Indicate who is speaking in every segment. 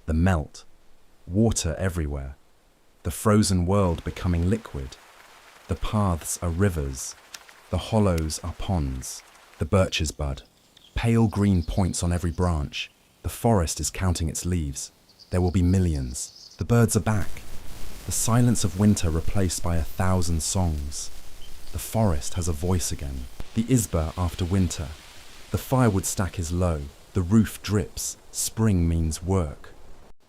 Speaker 1: The melt, water everywhere, the frozen world becoming liquid. The paths are rivers, the hollows are ponds. The birches bud, pale green points on every branch. The forest is counting its leaves. There will be millions. The birds are back. The silence of winter replaced by 1,000 songs. The forest has a voice again. The isba after winter. The firewood stack is low. The roof drips. Spring means work.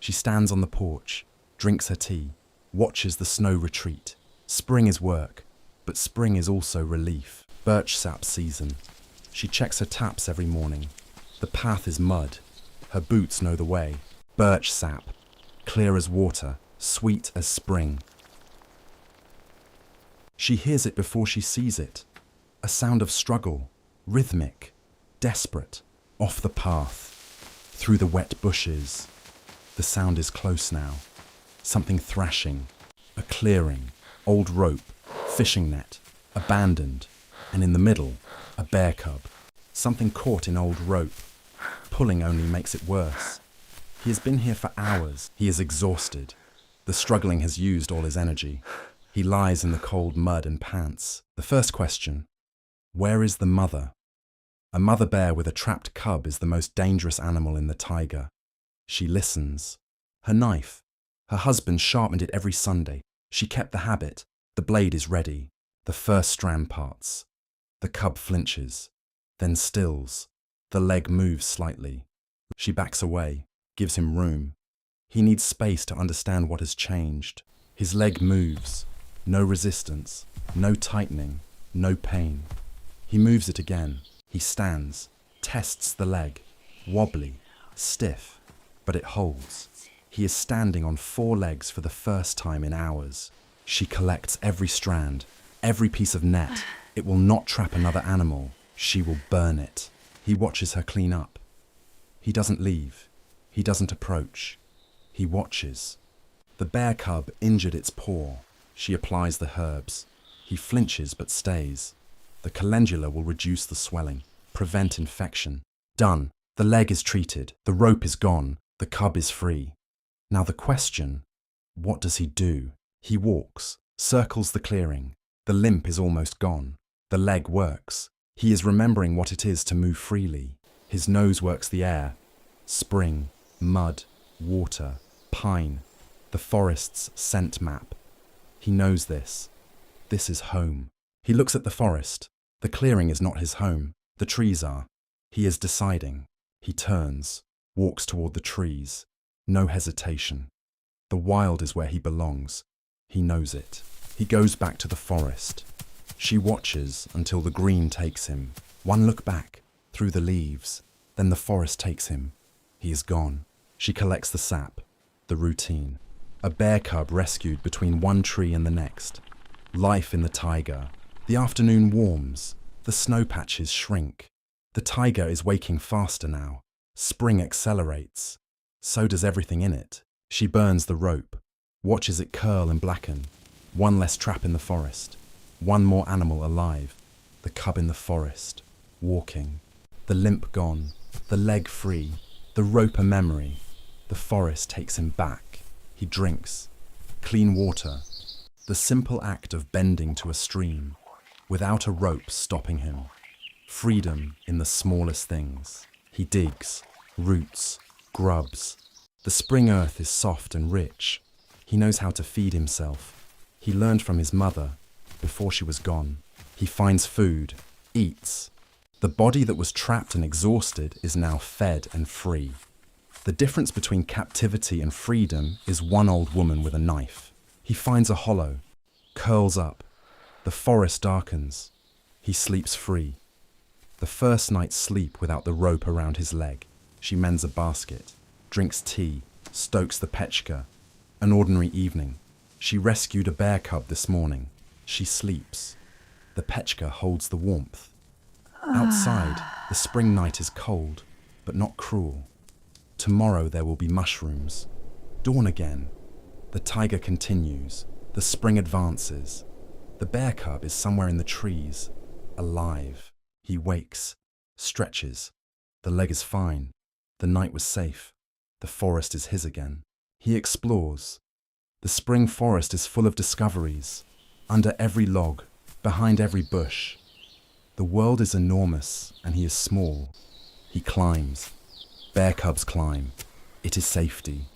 Speaker 1: She stands on the porch, drinks her tea, watches the snow retreat. Spring is work, but spring is also relief. Birch sap season. She checks her taps every morning. The path is mud. Her boots know the way. Birch sap, clear as water, sweet as spring. She hears it before she sees it. A sound of struggle, rhythmic, desperate, off the path, through the wet bushes. The sound is close now. Something thrashing, a clearing, old rope, fishing net, abandoned, and in the middle, a bear cub. Something caught in old rope. Pulling only makes it worse. He has been here for hours. He is exhausted. The struggling has used all his energy. He lies in the cold mud and pants. The first question, where is the mother? A mother bear with a trapped cub is the most dangerous animal in the taiga. She listens. Her knife. Her husband sharpened it every Sunday. She kept the habit. The blade is ready. The first strand parts. The cub flinches, then stills. The leg moves slightly. She backs away, gives him room. He needs space to understand what has changed. His leg moves. No resistance, no tightening, no pain. He moves it again. He stands, tests the leg. Wobbly, stiff, but it holds. He is standing on 4 legs for the first time in hours. She collects every strand, every piece of net. It will not trap another animal. She will burn it. He watches her clean up. He doesn't leave. He doesn't approach. He watches. The bear cub injured its paw. She applies the herbs. He flinches but stays. The calendula will reduce the swelling, prevent infection. Done. The leg is treated. The rope is gone. The cub is free. Now the question, what does he do? He walks, circles the clearing. The limp is almost gone. The leg works. He is remembering what it is to move freely. His nose works the air. Spring, mud, water, pine, the forest's scent map. He knows this. This is home. He looks at the forest. The clearing is not his home. The trees are. He is deciding. He turns, walks toward the trees. No hesitation. The wild is where he belongs. He knows it. He goes back to the forest. She watches until the green takes him. One look back, through the leaves. Then the forest takes him. He is gone. She collects the sap, the routine. A bear cub rescued between one tree and the next. Life in the taiga. The afternoon warms. The snow patches shrink. The taiga is waking faster now. Spring accelerates. So does everything in it. She burns the rope, watches it curl and blacken. One less trap in the forest. One more animal alive. The cub in the forest, walking. The limp gone, the leg free, the rope a memory. The forest takes him back. He drinks. Clean water. The simple act of bending to a stream, without a rope stopping him. Freedom in the smallest things. He digs, roots, grubs. The spring earth is soft and rich. He knows how to feed himself. He learned from his mother before she was gone. He finds food, eats. The body that was trapped and exhausted is now fed and free. The difference between captivity and freedom is one old woman with a knife. He finds a hollow, curls up. The forest darkens. He sleeps free. The first night's sleep without the rope around his leg. She mends a basket, drinks tea, stokes the pechka. An ordinary evening. She rescued a bear cub this morning. She sleeps. The pechka holds the warmth. Outside, the spring night is cold, but not cruel. Tomorrow there will be mushrooms. Dawn again. The taiga continues. The spring advances. The bear cub is somewhere in the trees, alive. He wakes, stretches. The leg is fine. The night was safe. The forest is his again. He explores. The spring forest is full of discoveries. Under every log, behind every bush. The world is enormous, and he is small. He climbs. Bear cubs climb. It is safety.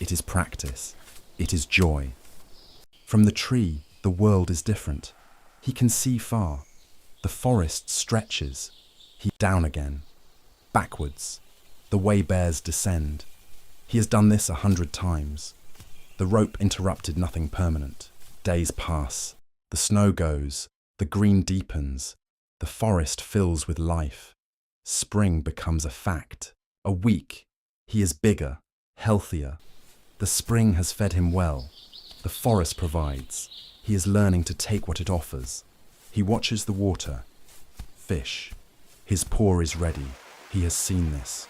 Speaker 1: It is practice. It is joy. From the tree, the world is different. He can see far. The forest stretches. He down again. Backwards. The way bears descend. He has done this 100 times. The rope interrupted nothing permanent. Days pass. The snow goes. The green deepens. The forest fills with life. Spring becomes a fact. A week. He is bigger, healthier. The spring has fed him well. The forest provides. He is learning to take what it offers. He watches the water. Fish. His paw is ready. He has seen this.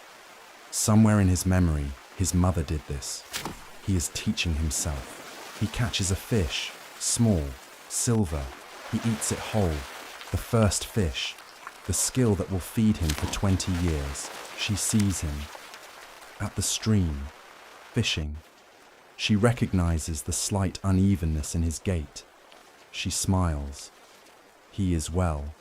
Speaker 1: Somewhere in his memory, his mother did this. He is teaching himself. He catches a fish, small, silver. He eats it whole. The first fish. The skill that will feed him for 20 years. She sees him. At the stream. Fishing. She recognizes the slight unevenness in his gait. She smiles. He is well.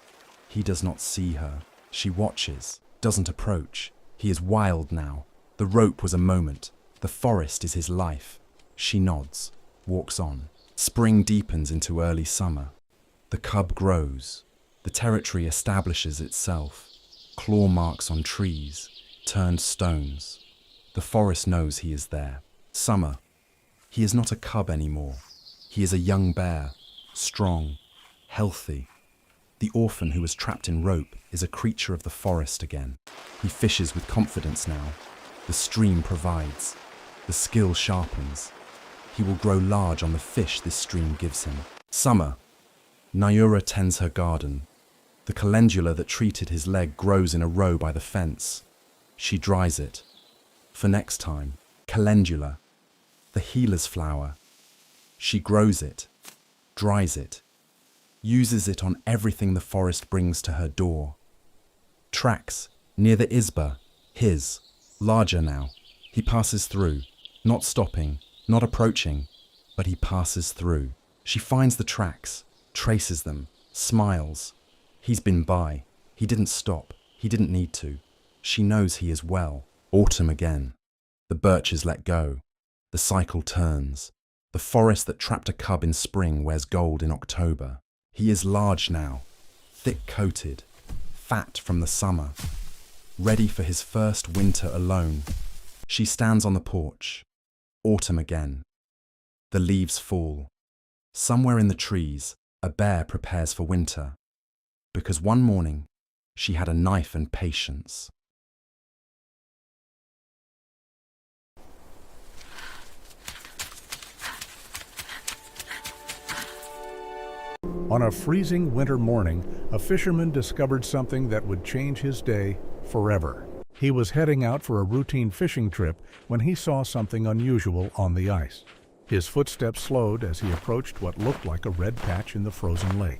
Speaker 1: He does not see her. She watches, doesn't approach. He is wild now. The rope was a moment. The forest is his life. She nods, walks on. Spring deepens into early summer. The cub grows. The territory establishes itself. Claw marks on trees, turned stones. The forest knows he is there. Summer. He is not a cub anymore. He is a young bear, strong, healthy. The orphan who was trapped in rope is a creature of the forest again. He fishes with confidence now. The stream provides. The skill sharpens. He will grow large on the fish this stream gives him. Summer. Nyura tends her garden. The calendula that treated his leg grows in a row by the fence. She dries it. For next time, calendula, the healer's flower. She grows it, dries it, uses it on everything the forest brings to her door. Tracks, near the isba, his, larger now. He passes through, not stopping, not approaching, but he passes through. She finds the tracks, traces them, smiles. He's been by. He didn't stop. He didn't need to. She knows he is well. Autumn again. The birches let go. The cycle turns. The forest that trapped a cub in spring wears gold in October. He is large now, thick-coated, fat from the summer, ready for his first winter alone. She stands on the porch. Autumn again. The leaves fall. Somewhere in the trees, a bear prepares for winter. Because one morning, she had a knife and patience.
Speaker 2: On a freezing winter morning, a fisherman discovered something that would change his day forever. He was heading out for a routine fishing trip when he saw something unusual on the ice. His footsteps slowed as he approached what looked like a red patch in the frozen lake.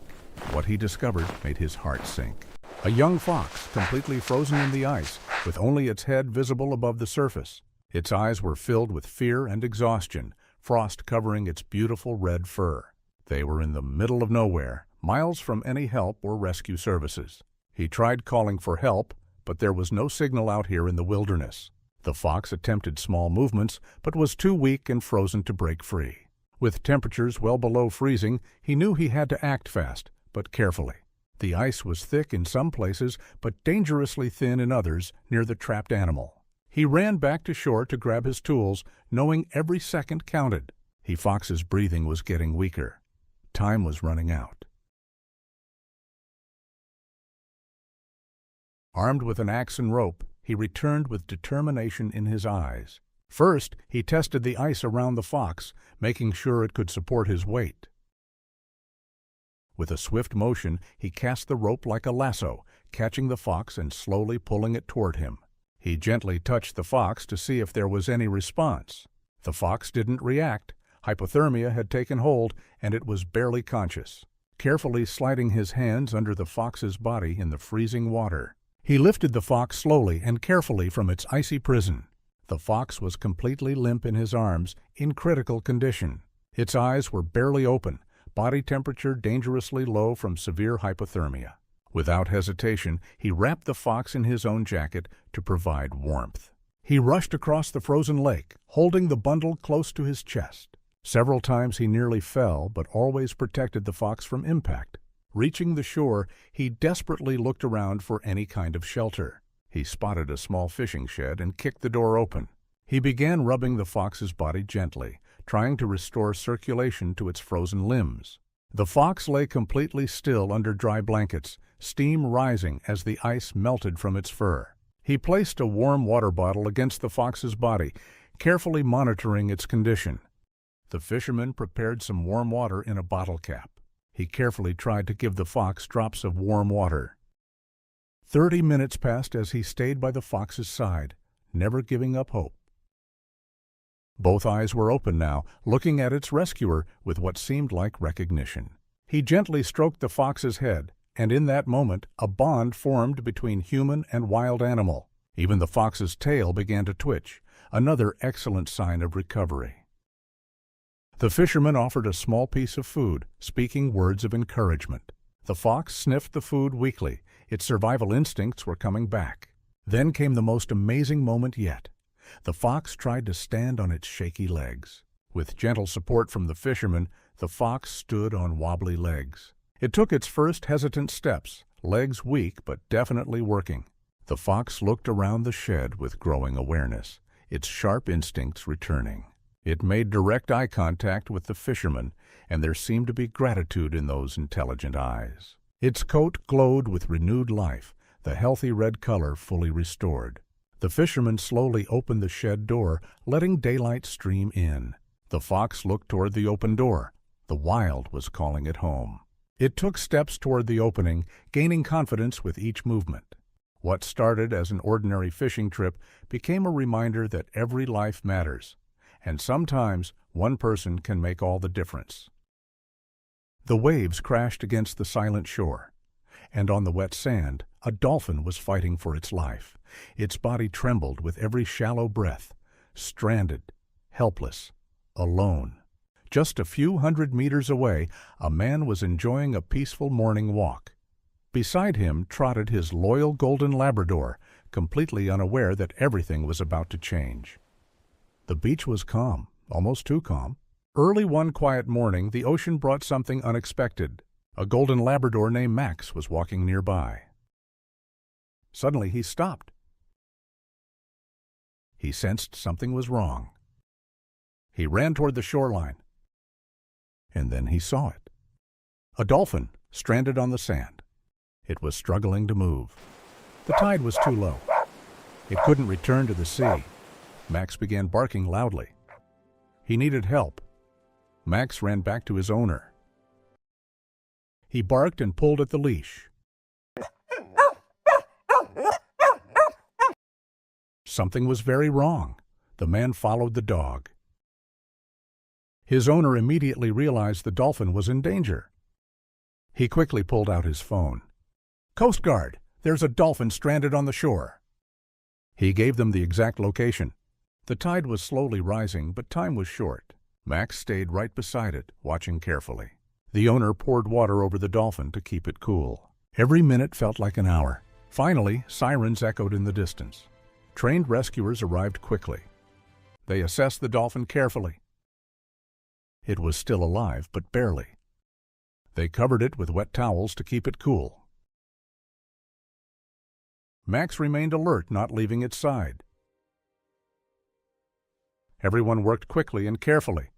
Speaker 2: What he discovered made his heart sink. A young fox, completely frozen in the ice, with only its head visible above the surface. Its eyes were filled with fear and exhaustion, frost covering its beautiful red fur. They were in the middle of nowhere, miles from any help or rescue services. He tried calling for help, but there was no signal out here in the wilderness. The fox attempted small movements, but was too weak and frozen to break free. With temperatures well below freezing, he knew he had to act fast, but carefully. The ice was thick in some places, but dangerously thin in others near the trapped animal. He ran back to shore to grab his tools, knowing every second counted. The fox's breathing was getting weaker. Time was running out. Armed with an axe and rope, he returned with determination in his eyes. First, he tested the ice around the fox, making sure it could support his weight. With a swift motion, he cast the rope like a lasso, catching the fox and slowly pulling it toward him. He gently touched the fox to see if there was any response. The fox didn't react. Hypothermia had taken hold, and it was barely conscious. Carefully sliding his hands under the fox's body in the freezing water, he lifted the fox slowly and carefully from its icy prison. The fox was completely limp in his arms, in critical condition. Its eyes were barely open, body temperature dangerously low from severe hypothermia. Without hesitation, he wrapped the fox in his own jacket to provide warmth. He rushed across the frozen lake, holding the bundle close to his chest. Several times he nearly fell, but always protected the fox from impact. Reaching the shore, he desperately looked around for any kind of shelter. He spotted a small fishing shed and kicked the door open. He began rubbing the fox's body gently, trying to restore circulation to its frozen limbs. The fox lay completely still under dry blankets, steam rising as the ice melted from its fur. He placed a warm water bottle against the fox's body, carefully monitoring its condition. The fisherman prepared some warm water in a bottle cap. He carefully tried to give the fox drops of warm water. 30 minutes passed as he stayed by the fox's side, never giving up hope. Both eyes were open now, looking at its rescuer with what seemed like recognition. He gently stroked the fox's head, and in that moment a bond formed between human and wild animal. Even the fox's tail began to twitch, another excellent sign of recovery. The fisherman offered a small piece of food, speaking words of encouragement. The fox sniffed the food weakly. Its survival instincts were coming back. Then came the most amazing moment yet. The fox tried to stand on its shaky legs. With gentle support from the fisherman, the fox stood on wobbly legs. It took its first hesitant steps, legs weak but definitely working. The fox looked around the shed with growing awareness, its sharp instincts returning. It made direct eye contact with the fisherman, and there seemed to be gratitude in those intelligent eyes. Its coat glowed with renewed life, the healthy red color fully restored. The fisherman slowly opened the shed door, letting daylight stream in. The fox looked toward the open door. The wild was calling it home. It took steps toward the opening, gaining confidence with each movement. What started as an ordinary fishing trip became a reminder that every life matters, and sometimes one person can make all the difference. The waves crashed against the silent shore, and on the wet sand, a dolphin was fighting for its life. Its body trembled with every shallow breath, stranded, helpless, alone. Just a few hundred meters away, a man was enjoying a peaceful morning walk. Beside him trotted his loyal golden Labrador, completely unaware that everything was about to change. The beach was calm, almost too calm. Early one quiet morning, the ocean brought something unexpected. A golden Labrador named Max was walking nearby. Suddenly he stopped. He sensed something was wrong. He ran toward the shoreline, and then he saw it. A dolphin stranded on the sand. It was struggling to move. The tide was too low. It couldn't return to the sea. Max began barking loudly. He needed help. Max ran back to his owner. He barked and pulled at the leash. Something was very wrong. The man followed the dog. His owner immediately realized the dolphin was in danger. He quickly pulled out his phone. "Coast Guard, there's a dolphin stranded on the shore." He gave them the exact location. The tide was slowly rising, but time was short. Max stayed right beside it, watching carefully. The owner poured water over the dolphin to keep it cool. Every minute felt like an hour. Finally, sirens echoed in the distance. Trained rescuers arrived quickly. They assessed the dolphin carefully. It was still alive, but barely. They covered it with wet towels to keep it cool. Max remained alert, not leaving its side. Everyone worked quickly and carefully.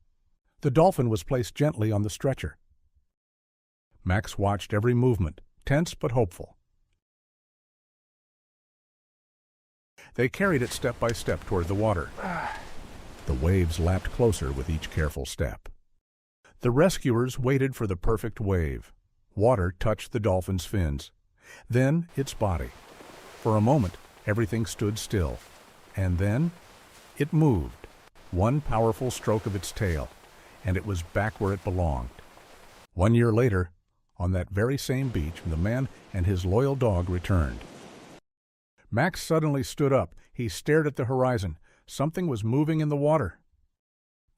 Speaker 2: The dolphin was placed gently on the stretcher. Max watched every movement, tense but hopeful. They carried it step by step toward the water. The waves lapped closer with each careful step. The rescuers waited for the perfect wave. Water touched the dolphin's fins, then its body. For a moment, everything stood still, and then it moved. One powerful stroke of its tail, and it was back where it belonged. 1 year later, on that very same beach, the man and his loyal dog returned. Max suddenly stood up. He stared at the horizon. something was moving in the water.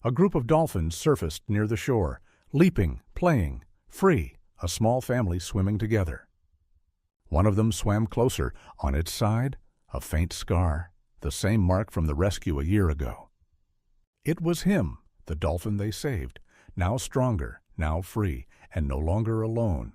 Speaker 2: A group of dolphins surfaced near the shore, leaping, playing, free, a small family swimming together. One of them swam closer. On its side, a faint scar, the same mark from the rescue a year ago. It was him, the dolphin they saved, now stronger, now free, and no longer alone.